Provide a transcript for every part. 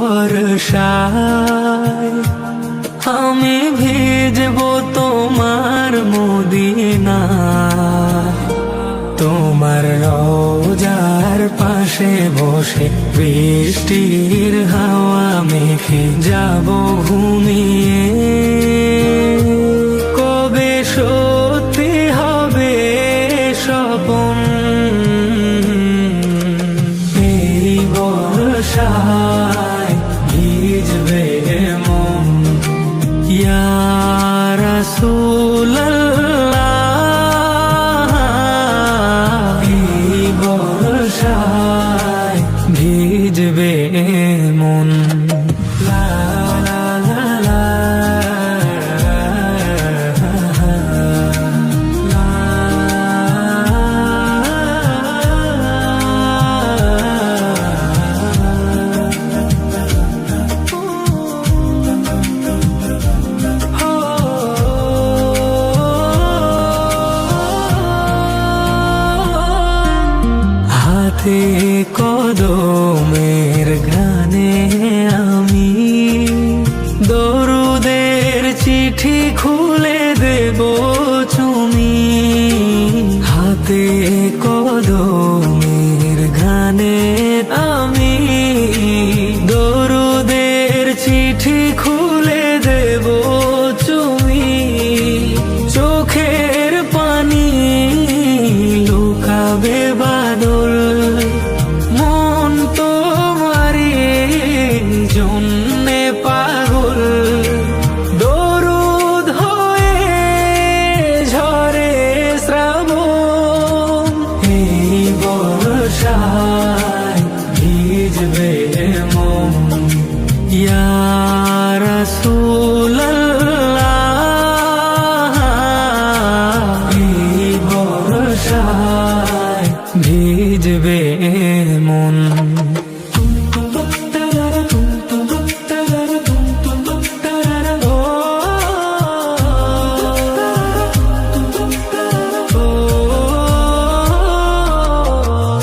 বর্ষায় আমি ভিজবো তোমার মদিনায়। তোমার রওজার পাশে বসে বৃষ্টির হাওয়া মেখে যাব ঘুমিয়ে। কবে সত্যি হবে স্বপ্ন এই বর্ষায় ভিজবে মন। ইয়া রাসূলুল্লাহ এই বর্ষায় ভিজবে মন। লা লা লা লা লা। হাতে কদমের ঘ্রাণে আমি দরুদের চিঠি খুলে দেব চুমি। হাতে কদমের ঘ্রাণে আমি দরুদের চিঠি খুলে দেব চুমি। চোখের পানি লুকাবে বাদল, মন তোমারি জন্যে পাগল। দরুদ হয়ে ঝরে শ্রাবণ এই বর্ষায় ভিজবে মন। ইয়া রাসূলুল্লাহ এই বর্ষায় ভিজবে মন।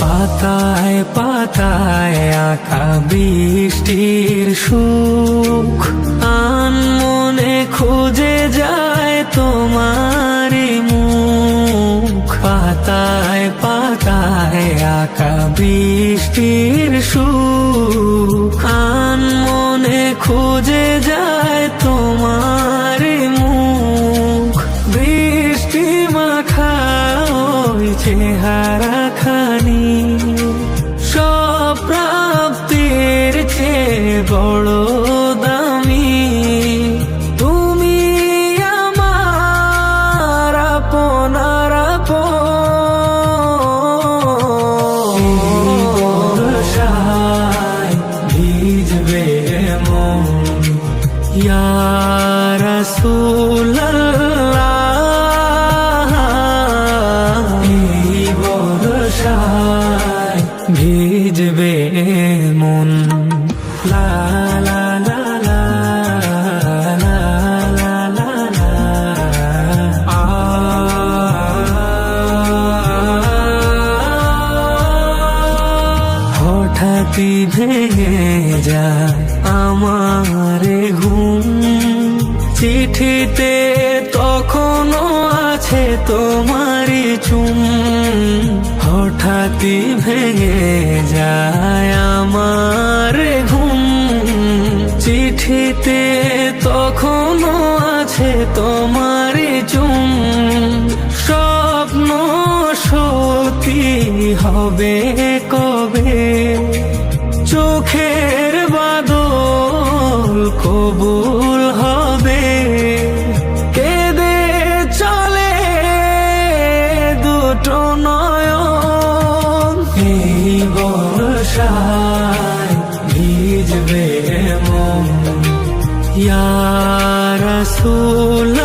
পাতায় পাতায় আঁকা বৃষ্টির সুখ আনমনে খুঁজে যায় তোমারি মুখ। পাতায় পাতায় আঁকা বৃষ্টির সুখ আনমনে খুঁজে যায় তোমারি মুখ। বৃষ্টি মাখা ওই চেহারা খানি সব প্রাপ্তির চেয়ে বড় দামি। তুমি আমার আপনার আপন। এই বর্ষায় ভিজবে মন। ইয়া রাসূলুল্লাহ এই বর্ষায় ভিজবে মন। লা লা লা লা লা লা লা লা। আ হঠাৎই ভেঙে যায় আমার ঘুম। চিঠিতে তখনও আছে তোমারি চুম। হঠাৎই ভেঙে যায় আমার ঘুম। চিঠিতে তখনও আছে তোমারি চুম। স্বপ্ন সত্যি হবে কবে? চোখের বাদল কবুল হবে? কেঁদে চলে দুটো নয়ন এই বর্ষায় ভিজবে মন। ইয়া রাসূল